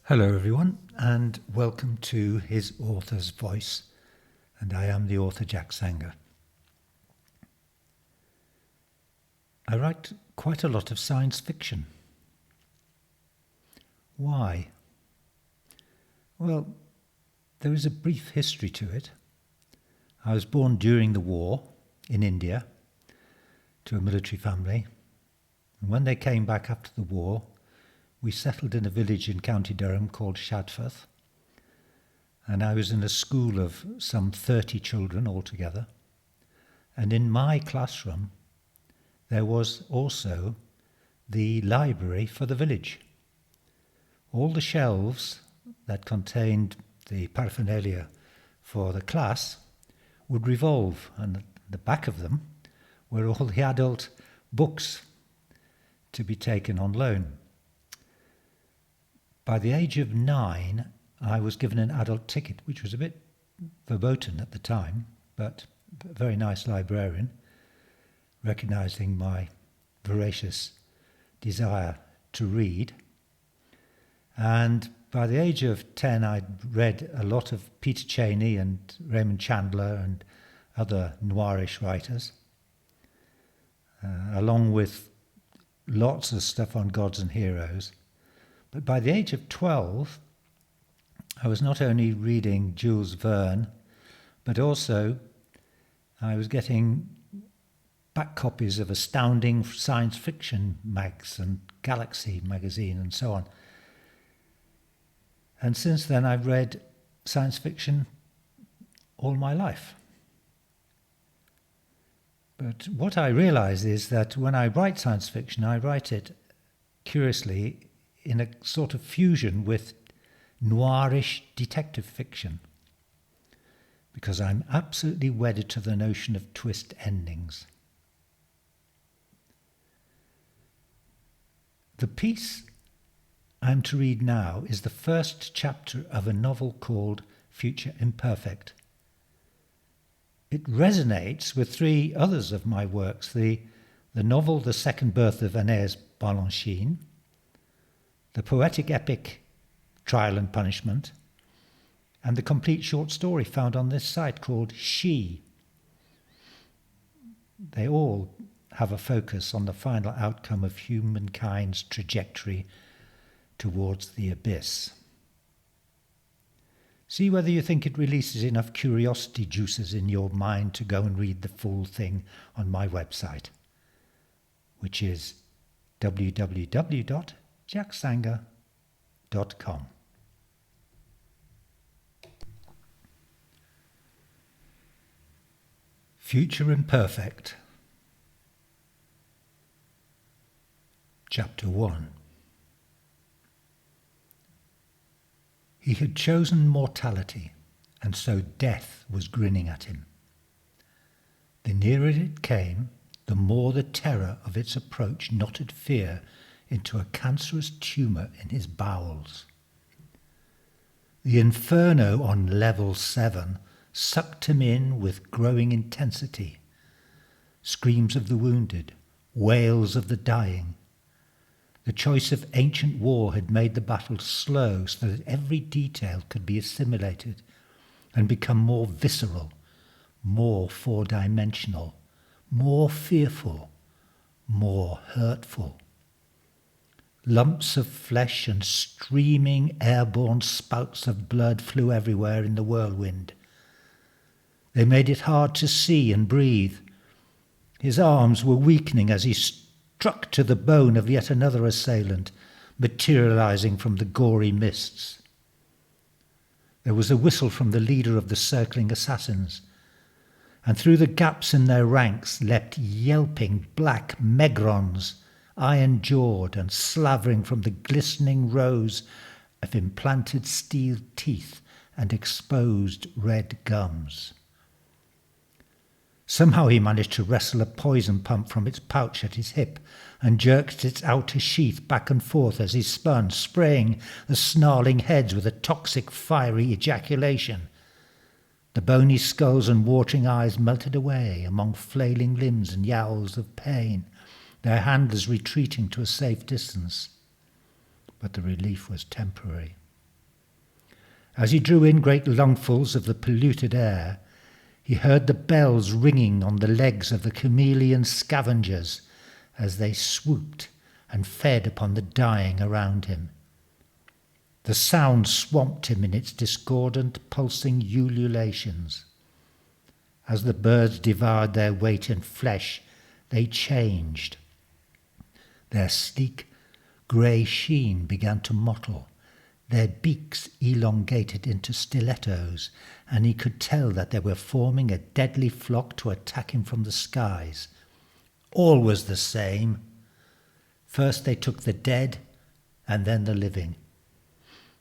Hello everyone, and welcome to His Author's Voice, and I am the author Jack Sanger. I write quite a lot of science fiction. Why? Well, there is a brief history to it. I was born during the war in India to a military family, and when they came back after the war, we settled in a village in County Durham called Shadforth, and I was in a school of some 30 children altogether. And in my classroom, there was also the library for the village. All the shelves that contained the paraphernalia for the class would revolve, and at the back of them were all the adult books to be taken on loan. By the age of 9, I was given an adult ticket, which was a bit verboten at the time, but a very nice librarian, recognising my voracious desire to read. And by the age of 10, I'd read a lot of Peter Cheney and Raymond Chandler and other noirish writers, along with lots of stuff on gods and heroes. But by the age of 12, I was not only reading Jules Verne, but also I was getting back copies of astounding science fiction mags and Galaxy magazine and so on. And since then I've read science fiction all my life. But what I realise is that when I write science fiction, I write it, curiously, in a sort of fusion with noirish detective fiction, because I'm absolutely wedded to the notion of twist endings. The piece I'm to read now is the first chapter of a novel called Future Imperfect. It resonates with 3 others of my works, the novel The Second Birth of Aeneas Balanchine, the poetic epic Trial and Punishment, and the complete short story found on this site called She. They all have a focus on the final outcome of humankind's trajectory towards the abyss. See whether you think it releases enough curiosity juices in your mind to go and read the full thing on my website, which is www.jacksanger.com. Future Imperfect. Chapter 1. He had chosen mortality, and so death was grinning at him. The nearer it came, the more the terror of its approach knotted fear into a cancerous tumour in his bowels. The inferno on level 7 sucked him in with growing intensity. Screams of the wounded, wails of the dying. The choice of ancient war had made the battle slow so that every detail could be assimilated and become more visceral, more four-dimensional, more fearful, more hurtful. Lumps of flesh and streaming airborne spouts of blood flew everywhere in the whirlwind. They made it hard to see and breathe. His arms were weakening as he struck to the bone of yet another assailant, materializing from the gory mists. There was a whistle from the leader of the circling assassins, and through the gaps in their ranks leapt yelping black megrons, iron-jawed and slavering from the glistening rows of implanted steel teeth and exposed red gums. Somehow he managed to wrestle a poison pump from its pouch at his hip and jerked its outer sheath back and forth as he spun, spraying the snarling heads with a toxic, fiery ejaculation. The bony skulls and watering eyes melted away among flailing limbs and yowls of pain, their handlers retreating to a safe distance. But the relief was temporary. As he drew in great lungfuls of the polluted air, he heard the bells ringing on the legs of the chameleon scavengers as they swooped and fed upon the dying around him. The sound swamped him in its discordant, pulsing ululations. As the birds devoured their weight in flesh, they changed. Their sleek, grey sheen began to mottle. Their beaks elongated into stilettos, and he could tell that they were forming a deadly flock to attack him from the skies. All was the same. First they took the dead, and then the living.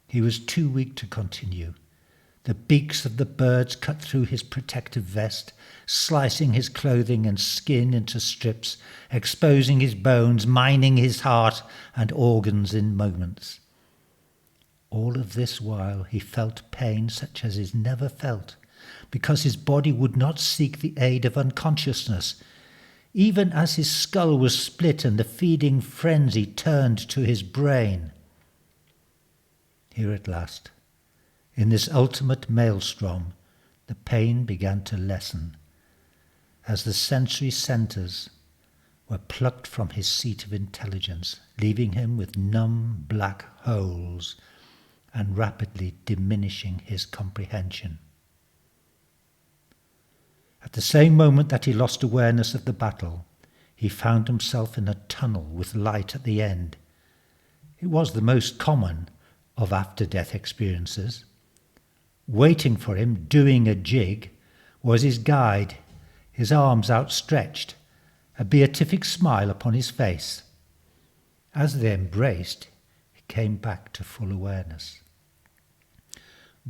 He was too weak to continue. The beaks of the birds cut through his protective vest, slicing his clothing and skin into strips, exposing his bones, mining his heart and organs in moments. All of this while he felt pain such as is never felt, because his body would not seek the aid of unconsciousness, even as his skull was split and the feeding frenzy turned to his brain. Here at last, in this ultimate maelstrom, the pain began to lessen, as the sensory centres were plucked from his seat of intelligence, leaving him with numb black holes and rapidly diminishing his comprehension. At the same moment that he lost awareness of the battle, he found himself in a tunnel with light at the end. It was the most common of after-death experiences. Waiting for him, doing a jig, was his guide, his arms outstretched, a beatific smile upon his face. As they embraced, he came back to full awareness.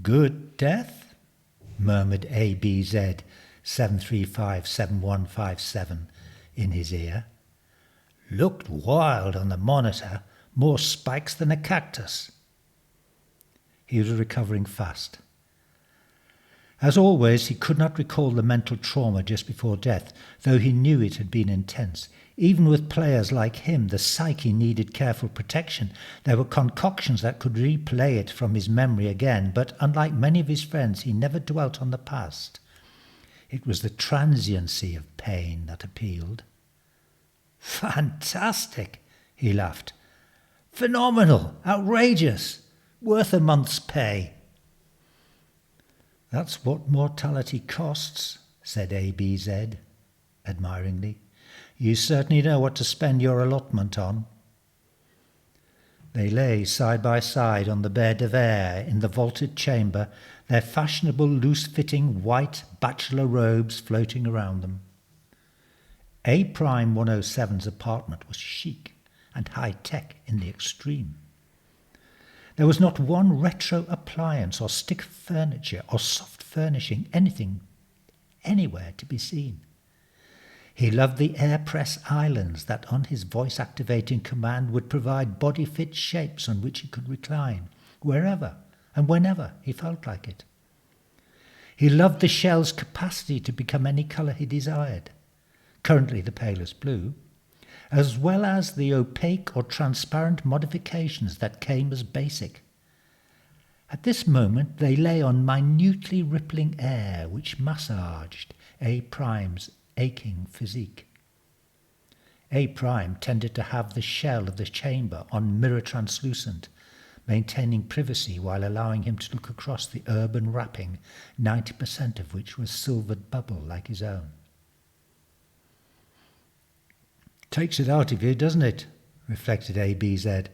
"Good death?" murmured ABZ 7357157 in his ear. "Looked wild on the monitor, more spikes than a cactus." He was recovering fast. As always, he could not recall the mental trauma just before death, though he knew it had been intense. Even with players like him, the psyche needed careful protection. There were concoctions that could replay it from his memory again, but unlike many of his friends, he never dwelt on the past. It was the transiency of pain that appealed. "Fantastic," he laughed. "Phenomenal, outrageous, worth a month's pay." "That's what mortality costs," said ABZ, admiringly. "You certainly know what to spend your allotment on." They lay side by side on the bed of air in the vaulted chamber, their fashionable loose-fitting white bachelor robes floating around them. A-Prime 107's apartment was chic and high-tech in the extreme. There was not one retro appliance or stick furniture or soft furnishing, anything, anywhere to be seen. He loved the air press islands that on his voice-activating command would provide body-fit shapes on which he could recline, wherever and whenever he felt like it. He loved the shell's capacity to become any colour he desired, currently the palest blue, as well as the opaque or transparent modifications that came as basic. At this moment they lay on minutely rippling air which massaged A-Prime's aching physique. A-Prime tended to have the shell of the chamber on mirror translucent, maintaining privacy while allowing him to look across the urban wrapping, 90% of which was silvered bubble like his own. "Takes it out of you, doesn't it?" reflected ABZ.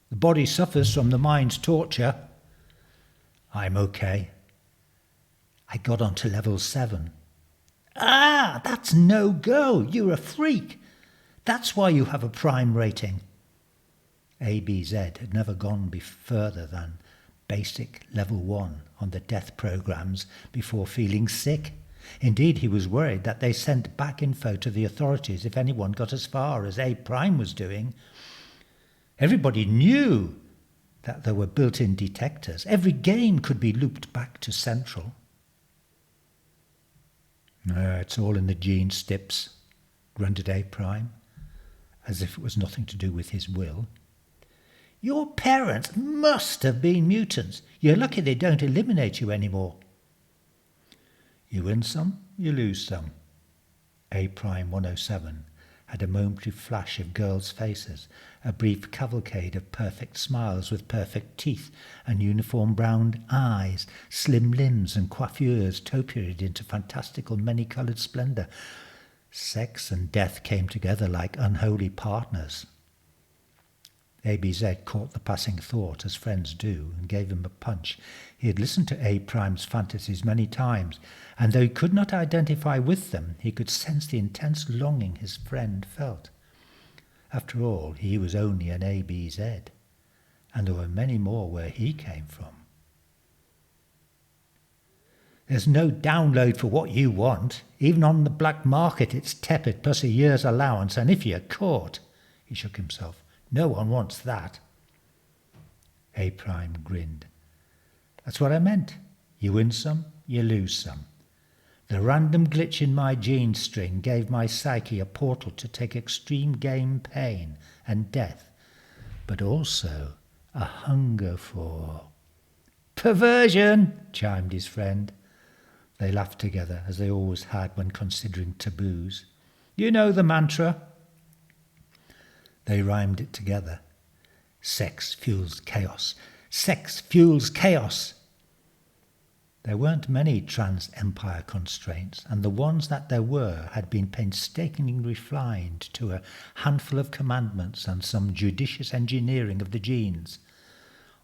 "The body suffers from the mind's torture." "I'm okay. I got on to level 7. "Ah, that's no go. You're a freak. That's why you have a prime rating." ABZ had never gone further than basic level 1 on the death programs before feeling sick. Indeed, he was worried that they sent back info to the authorities if anyone got as far as A-Prime was doing. Everybody knew that there were built-in detectors. Every game could be looped back to Central. "It's all in the gene stips," grunted A-Prime, as if it was nothing to do with his will. Your parents must have been mutants. You're lucky they don't eliminate you anymore. You win some, you lose some. A Prime 107 had a momentary flash of girls' faces, a brief cavalcade of perfect smiles with perfect teeth and uniform brown eyes, slim limbs and coiffures topiaried into fantastical many-coloured splendour. Sex and death came together like unholy partners. ABZ caught the passing thought, as friends do, and gave him a punch. He had listened to A Prime's fantasies many times, and though he could not identify with them, he could sense the intense longing his friend felt. After all, he was only an ABZ, and there were many more where he came from. There's no download for what you want. Even on the black market it's tepid, plus a year's allowance, and if you're caught... He shook himself. No one wants that. A Prime grinned. That's what I meant. You win some, you lose some. The random glitch in my gene string gave my psyche a portal to take extreme game pain and death, but also a hunger for... Perversion, chimed his friend. They laughed together, as they always had when considering taboos. You know the mantra. They rhymed it together. Sex fuels chaos. Sex fuels chaos. There weren't many trans-empire constraints, and the ones that there were had been painstakingly refined to a handful of commandments and some judicious engineering of the genes.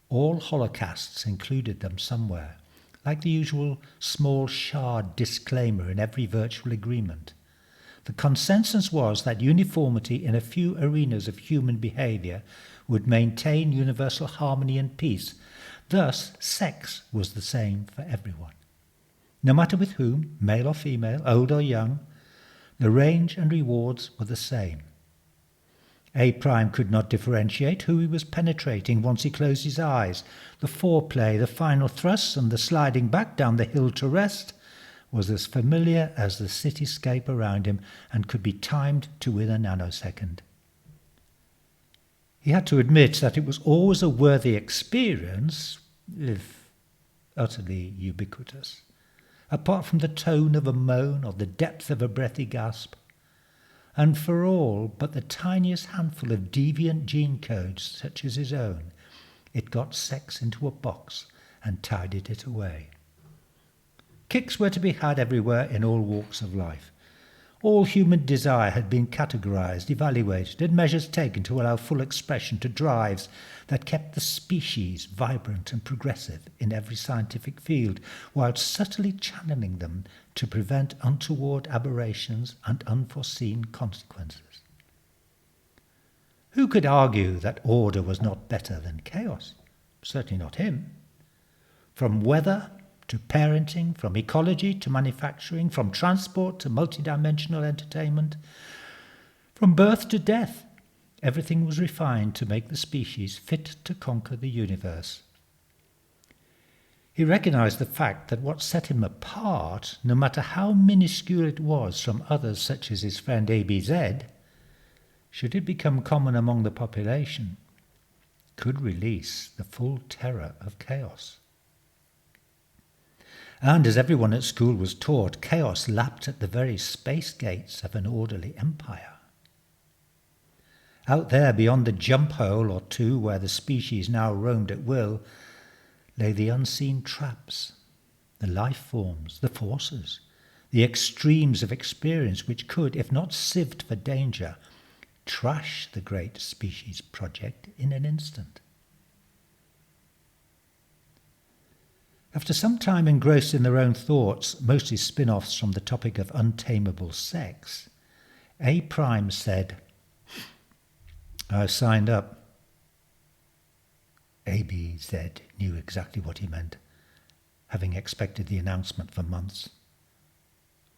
All holocausts included them somewhere, like the usual small shard disclaimer in every virtual agreement. The consensus was that uniformity in a few arenas of human behaviour would maintain universal harmony and peace. Thus, sex was the same for everyone. No matter with whom, male or female, old or young, the range and rewards were the same. A Prime could not differentiate who he was penetrating once he closed his eyes. The foreplay, the final thrusts, and the sliding back down the hill to rest was as familiar as the cityscape around him and could be timed to within a nanosecond. He had to admit that it was always a worthy experience, if utterly ubiquitous, apart from the tone of a moan or the depth of a breathy gasp. And for all but the tiniest handful of deviant gene codes such as his own, it got sex into a box and tidied it away. Kicks were to be had everywhere in all walks of life. All human desire had been categorized, evaluated, and measures taken to allow full expression to drives that kept the species vibrant and progressive in every scientific field, while subtly channeling them to prevent untoward aberrations and unforeseen consequences. Who could argue that order was not better than chaos? Certainly not him. From weather to parenting, from ecology to manufacturing, from transport to multidimensional entertainment, from birth to death, everything was refined to make the species fit to conquer the universe. He recognized the fact that what set him apart, no matter how minuscule it was from others such as his friend ABZ, should it become common among the population, could release the full terror of chaos. And as everyone at school was taught, chaos lapped at the very space gates of an orderly empire. Out there beyond the jump hole or two where the species now roamed at will, lay the unseen traps, the life forms, the forces, the extremes of experience which could, if not sieved for danger, trash the great species project in an instant. After some time engrossed in their own thoughts, mostly spin-offs from the topic of untamable sex, A Prime said, "I've signed up." ABZ knew exactly what he meant, having expected the announcement for months.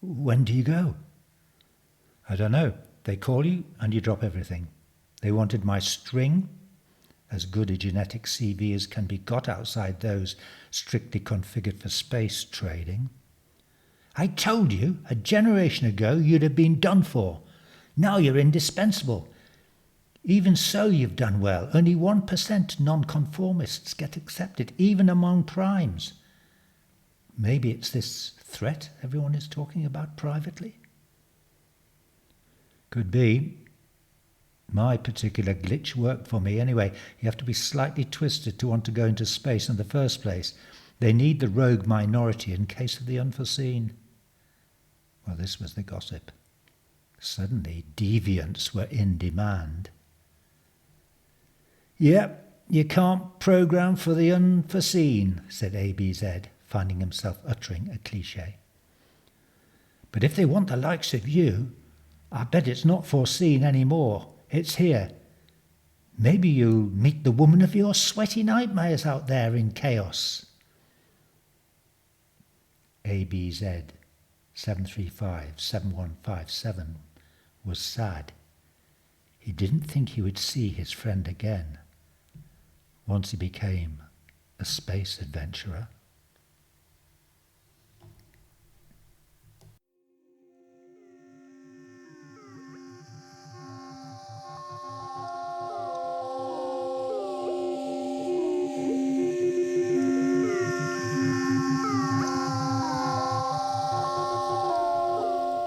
"When do you go?" "I don't know. They call you and you drop everything. They wanted my string, as good a genetic CV as can be got outside those strictly configured for space trading. I told you a generation ago you'd have been done for. Now you're indispensable. Even so, you've done well. Only 1% nonconformists get accepted, even among primes. Maybe it's this threat everyone is talking about privately? Could be. My particular glitch worked for me anyway. You have to be slightly twisted to want to go into space in the first place. They need the rogue minority in case of the unforeseen. Well, this was the gossip. Suddenly, deviants were in demand. Yep, you can't program for the unforeseen, said ABZ, finding himself uttering a cliché. But if they want the likes of you, I bet it's not foreseen anymore. It's here. Maybe you'll meet the woman of your sweaty nightmares out there in chaos. ABZ 735-7157 was sad. He didn't think he would see his friend again once he became a space adventurer.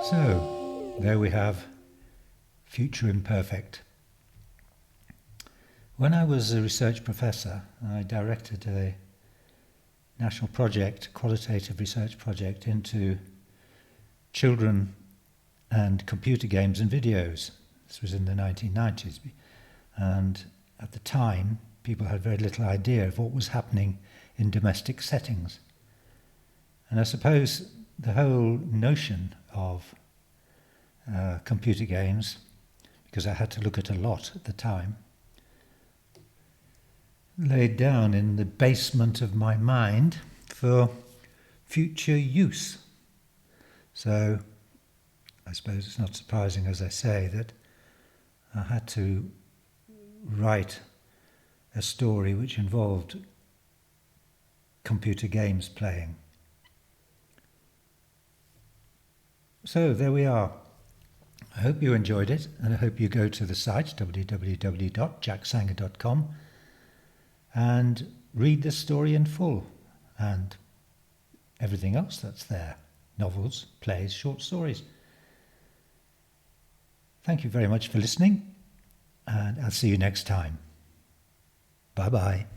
So, there we have Future Imperfect. When I was a research professor, I directed a national project, qualitative research project, into children and computer games and videos. This was in the 1990s. And at the time, people had very little idea of what was happening in domestic settings. And I suppose the whole notion of computer games, because I had to look at a lot at the time, laid down in the basement of my mind for future use. So I suppose it's not surprising, as I say, that I had to write a story which involved computer games playing. So there we are. I hope you enjoyed it, and I hope you go to the site www.jacksanger.com and read the story in full and everything else that's there. Novels, plays, short stories. Thank you very much for listening, and I'll see you next time. Bye-bye.